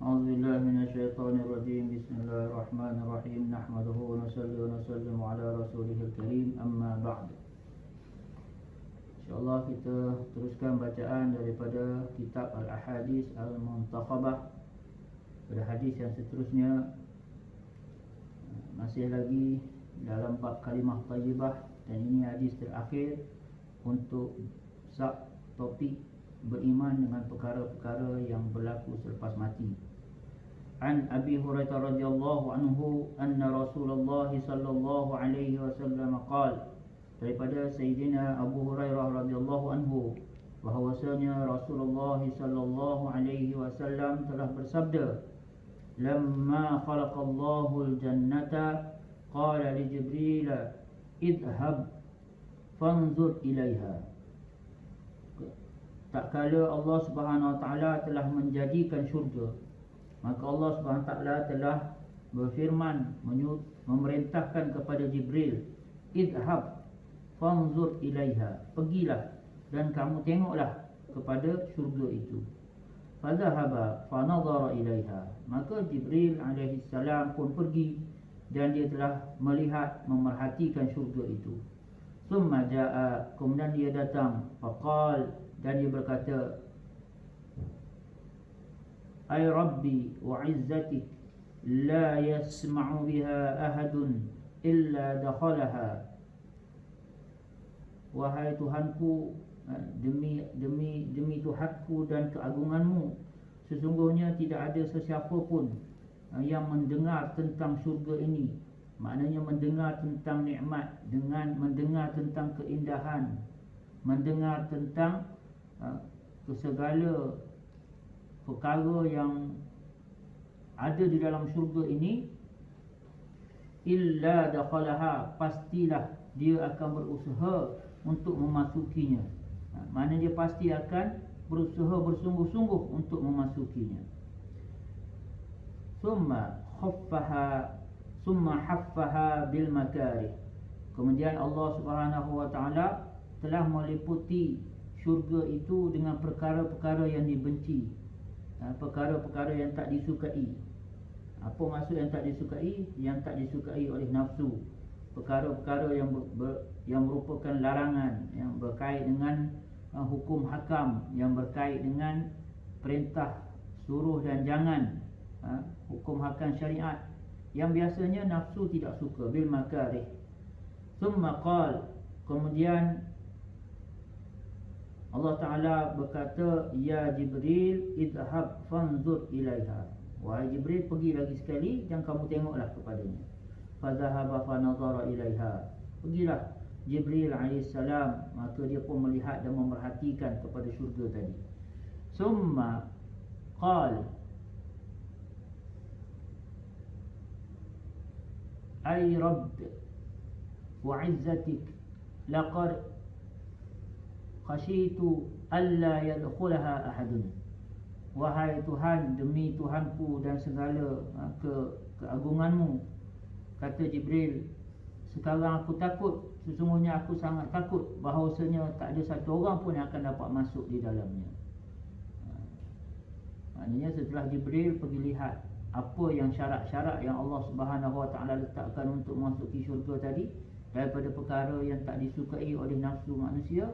أعوذ بالله من الشيطان الرجيم. بسم الله الرحمن الرحيم. نحمده ونصلي ونسلم على رسوله الكريم. أما بعد. InsyaAllah kita teruskan bacaan daripada kitab Al-Ahadis Al-Muntakhabah. Pada hadis yang seterusnya, masih lagi dalam bab kalimah tayyibah, dan ini hadis terakhir untuk sub topik beriman dengan perkara-perkara yang berlaku selepas mati. An Abi Hurairah radhiyallahu anhu anna Rasulullah sallallahu alaihi wasallam qala, daripada Sayyidina Abu Hurairah radhiyallahu anhu, bahawasanya Rasulullah sallallahu alaihi wasallam telah bersabda, lamma khalaqallahu al-jannata qala li Jibril idhhab fanzur ilaiha. Tak kala Allah Subhanahu Wa Taala telah menjadikan syurga, maka Allah Subhanahu Wa Taala telah berfirman, memerintahkan kepada Jibril, idhhab fanzur ilaiha, pergilah dan kamu tengoklah kepada syurga itu. Fadhahaba fanadhara ilaiha, maka Jibril alaihi salam pun pergi dan dia telah melihat, memerhatikan syurga itu. Summa jaa, kemudian dia datang, faqal, dan dia berkata, ay Rabbi wa izzatik la yasma'u biha ahadun illa dakhalaha. Wahai Tuhanku, demi Tuhanku dan keagunganmu, sesungguhnya tidak ada sesiapa pun yang mendengar tentang syurga ini. Maknanya mendengar tentang nikmat, dengan mendengar tentang keindahan, mendengar tentang segala perkara yang ada di dalam syurga ini, illa dakhalaha, pastilah dia akan berusaha untuk memasukinya. Maknanya dia pasti akan berusaha bersungguh-sungguh untuk memasukinya. Summa haffaha bil makarih, kemudian Allah Subhanahu Wa Taala telah meliputi syurga itu dengan perkara-perkara yang dibenci, perkara-perkara yang tak disukai. Apa maksud yang tak disukai? Yang tak disukai oleh nafsu, perkara-perkara yang merupakan larangan, yang berkait dengan hukum hakam, yang berkait dengan perintah, suruh dan jangan, hukum hakam syariat, yang biasanya nafsu tidak suka, bil makarih. Thumma qala, kemudian Allah Ta'ala berkata, ya Jibril idhab fanzur ilaiha, wahai Jibril, pergi lagi sekali dan kamu tengoklah kepadanya. Fadhahaba fanazara ilaiha, pergilah Jibril AS, maka dia pun melihat dan memerhatikan kepada syurga tadi. Summa qala, ay Rabb wa izzatik laqad khasyitu alla yadkhulaha ahadun. Wahai Tuhan, demi Tuhanku dan segala keagunganmu, kata Jibril, sekarang aku takut, sesungguhnya aku sangat takut bahawasanya tak ada satu orang pun yang akan dapat masuk di dalamnya. Maknanya setelah Jibril pergi lihat apa yang syarat-syarat yang Allah Subhanahu Wa Taala letakkan untuk memasuki syurga tadi, daripada perkara yang tak disukai oleh nafsu manusia,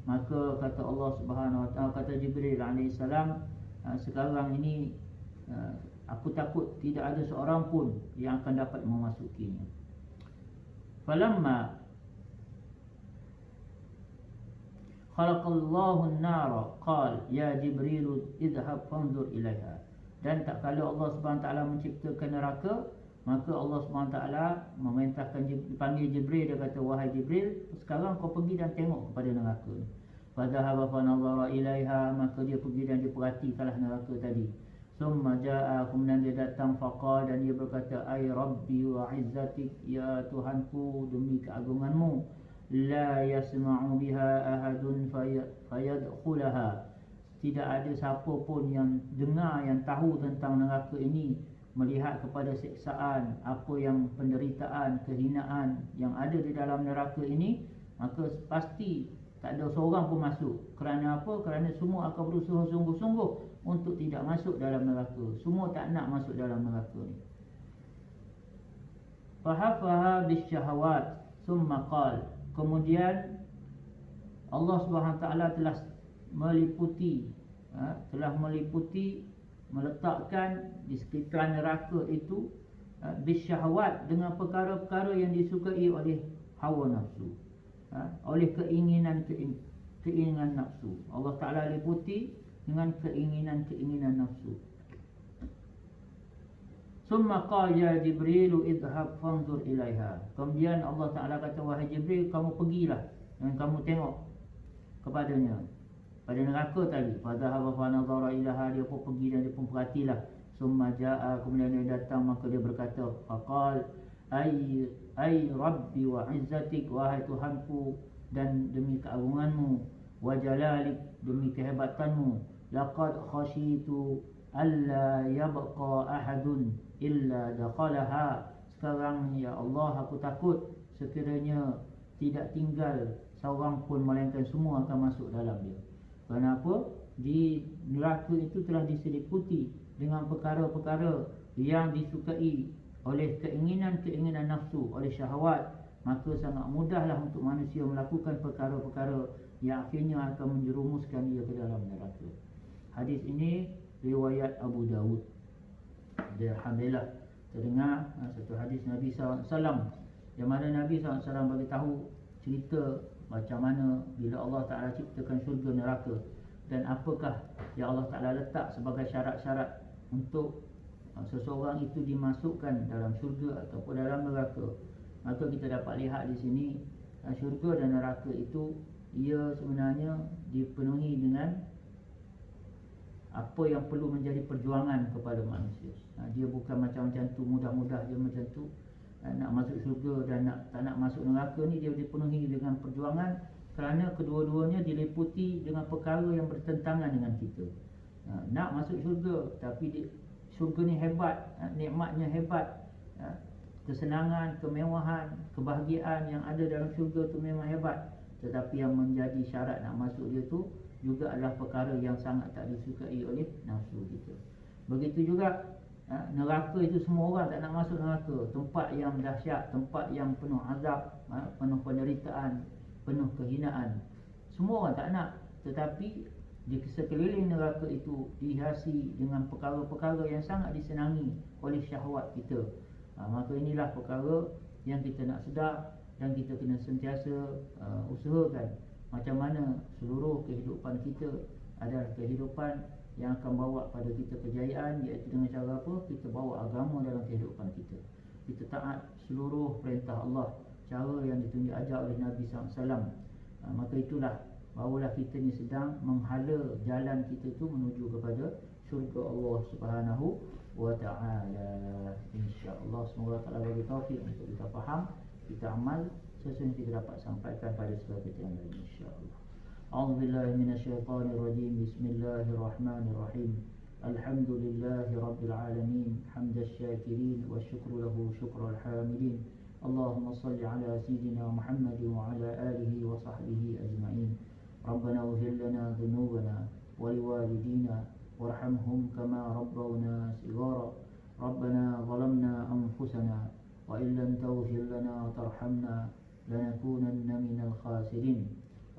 maka kata Allah Subhanahu Wa Taala, kata Jibril AS, sekarang ini aku takut tidak ada seorang pun yang akan dapat memasukinya. Falamma khalaqallahu an-nara qala ya Jibril idhhab fanzur ilaiha. Dan tak kala Allah Subhanahu Wa Taala menciptakan neraka, maka Allah Subhanahu Wa Taala memerintahkan dipanggil Jibril, dia kata, wahai Jibril, sekarang kau pergi dan tengok kepada neraka ni. Fadhahaba fanazara ilaiha, maka dia pergi dan dia perhatikanlah neraka tadi. Summa jaa, kemudian dia datang, faqal, dan dia berkata, ay Rabbi wa izzatik, ya Tuhanku, demi keagunganmu, la yasma'u biha ahadun fayadkhulaha, tidak ada siapa pun yang dengar, yang tahu tentang neraka ini, melihat kepada siksaan, apa yang penderitaan, kehinaan yang ada di dalam neraka ini, maka pasti tak ada seorang pun masuk. Kerana apa? Kerana semua akan berusaha sungguh-sungguh untuk tidak masuk dalam neraka. Semua tak nak masuk dalam neraka ni. Fahafaha bisyahawat summa qal. Kemudian Allah SWT telah meliputi meletakkan di sekitar neraka itu bisyahawat, dengan perkara-perkara yang disukai oleh hawa nafsu, oleh keinginan nafsu. Allah Ta'ala liputi dengan keinginan nafsu. Summa qala ya Jibril idhhab fanzur ilaiha. Kemudian Allah Ta'ala kata, wahai Jibril, kamu pergilah dan kamu tengok kepadanya, pada neraka tadi. Fadhahaba fa nazara ilaha, dia pun pergi dan dia pun perhatilah. Summa jaa, kemudian dia datang, maka dia berkata, faqal ay rabbi wa izzatik, wahai Tuhanku dan demi keagunganmu, wa jalalik, demi kehebatanmu, laqad khasyitu alla yabqa ahadun illa dakhalaha. Sekarang ya Allah, aku takut sekiranya tidak tinggal seorang pun melainkan semua akan masuk dalam dia. Kenapa? Di neraka itu telah diseliputi dengan perkara-perkara yang disukai oleh keinginan nafsu, oleh syahwat. Maka sangat mudahlah untuk manusia melakukan perkara-perkara yang akhirnya akan menjerumuskan dia ke dalam neraka. Hadis ini riwayat Abu Dawud. Dia alhamdulillah terdengar satu hadis Nabi SAW, yang mana Nabi SAW bagi tahu cerita macam mana bila Allah Ta'ala ciptakan syurga neraka, dan apakah yang Allah Ta'ala letak sebagai syarat-syarat untuk seseorang itu dimasukkan dalam syurga ataupun dalam neraka. Maka kita dapat lihat di sini, syurga dan neraka itu ia sebenarnya dipenuhi dengan apa yang perlu menjadi perjuangan kepada manusia. Dia bukan macam-macam tu, mudah-mudah dia macam tu. Nak masuk syurga dan tak nak masuk neraka ni, dia dipenuhi dengan perjuangan, kerana kedua-duanya diliputi dengan perkara yang bertentangan dengan kita. Nak masuk syurga, tapi syurga ni hebat, nikmatnya hebat, kesenangan, kemewahan, kebahagiaan yang ada dalam syurga tu memang hebat. Tetapi yang menjadi syarat nak masuk dia tu juga adalah perkara yang sangat tak disukai oleh nafsu kita. Begitu juga neraka itu, semua orang tak nak masuk neraka. Tempat yang dahsyat, tempat yang penuh azab, penuh penderitaan, penuh kehinaan. Semua orang tak nak. Tetapi di sekeliling neraka itu dihiasi dengan perkara-perkara yang sangat disenangi oleh syahwat kita. Maka inilah perkara yang kita nak sedar, dan kita kena sentiasa usahakan macam mana seluruh kehidupan kita adalah kehidupan yang akan bawa pada kita kejayaan, iaitu dengan cara apa? Kita bawa agama dalam kehidupan kita. Kita taat seluruh perintah Allah, cara yang ditunjuk ajar oleh Nabi SAW. Maka itulah, barulah kita ni sedang menghala jalan kita tu menuju kepada syurga Allah Subhanahu wa ta'ala. InsyaAllah semoga Allah bagi taufik untuk kita faham, kita amal sesuai yang kita dapat sampaikan pada sebagai yang lain, insyaAllah. A'udzubillahi minasyaitanirrajim. Bismillahirrahmanirrahim. Alhamdulillahi rabbil alamin, hamdasy syakirin wa syukru lahu syukral hamidin. Allahumma salli ala sayyidina Muhammad wa ala alihi wa sahbihi ajma'in. Rabbana ighfir lana dhunubana wa liwalidina warhamhum kama rabbawna shighara. Rabbana zalamna anfusana wa illam taghfir lana tarhamna lanakunanna minal khasirin.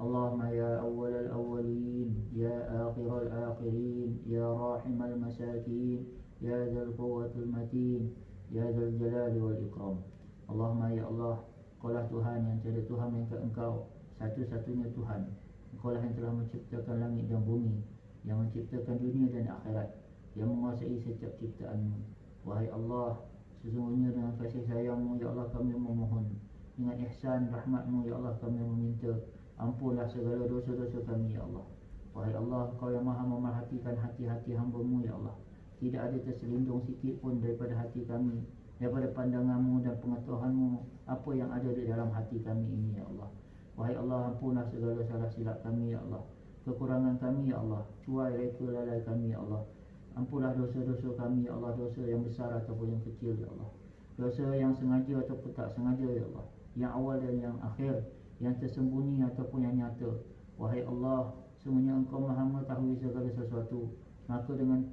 Allahumma ya awwalal awwalin, ya akhiral akhirin, ya rahimal masakin, ya dzal quwwatil matin, ya dzal jalali wal ikram. Allahumma ya Allah, Engkaulah Tuhan yang tiada Tuhan melainkan Engkau, satu-satunya Tuhan. Engkaulah yang telah menciptakan langit dan bumi, yang menciptakan dunia dan akhirat, yang menguasai setiap ciptaanmu. Wahai Allah, sesungguhnya dengan kasih sayang-Mu ya Allah kami memohon, dengan ihsan rahmat-Mu ya Allah kami meminta, ampunlah segala dosa-dosa kami ya Allah. Wahai Allah, Engkau yang maha memerhatikan hati-hati hamba-Mu ya Allah. Tidak ada terselindung sikit pun daripada hati kami, daripada pandangan-Mu dan pengetahuan-Mu apa yang ada di dalam hati kami ini ya Allah. Wahai Allah, ampunlah segala salah silap kami ya Allah, kekurangan kami ya Allah, cuai reka lalai kami ya Allah. Ampunlah dosa-dosa kami ya Allah, dosa yang besar ataupun yang kecil ya Allah, dosa yang sengaja ataupun tak sengaja ya Allah, yang awal dan yang akhir, yang tersembunyi ataupun yang nyata. Wahai Allah, semuanya Engkau maha mengetahui segala sesuatu. Maka dengan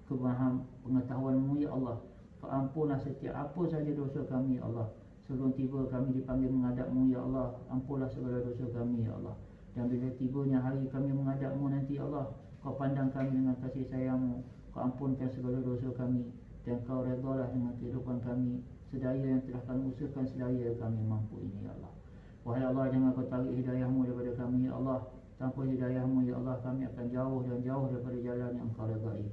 pengetahuan-Mu ya Allah, ampunlah setiap apa saja dosa kami ya Allah. Sebelum tiba kami dipanggil menghadap-Mu ya Allah, ampunlah segala dosa kami ya Allah. Dan bila tibanya hari kami menghadap-Mu nanti ya Allah, Kau pandang kami dengan kasih sayang-Mu, Kau ampunkan segala dosa kami, dan Kau redalah dengan kehidupan kami, sedaya yang telah kami usahakan sedaya kami mampu ini ya Allah. Wahai Allah, jangan Kau tarik hidayah-Mu daripada kami ya Allah. Tanpa hidayah-Mu ya Allah, kami akan jauh dan jauh daripada jalan yang Engkau redai.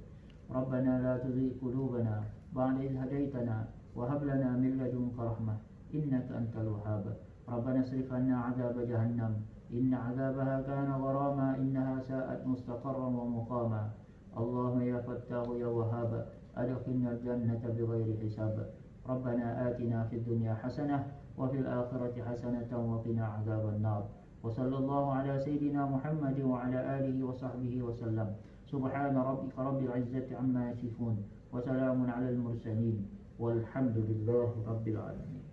Rabbana la tuzigh qulubana ba'da idh hadaytana wa hab lana min ladunka rahmah innaka antal wahhab. Rabbana srif 'anna 'adzab jahannam inna 'adzabaha kana gharama innaha sa'at mustaqarran wa muqama. Allahumma ya fattahu ya wahhab adkhilna al-jannata bighairi hisab. Rabbana atina fid dunya hasanah wa fil akhirati hasanatan wa qina 'adzaban nar. Wa sallallahu ala sayyidina Muhammad wa ala alihi wa sahbihi wa sallam. Subhana rabbika rabbil izzati amma yasifun wa salamun alal mursalin walhamdulillahi rabbil alamin.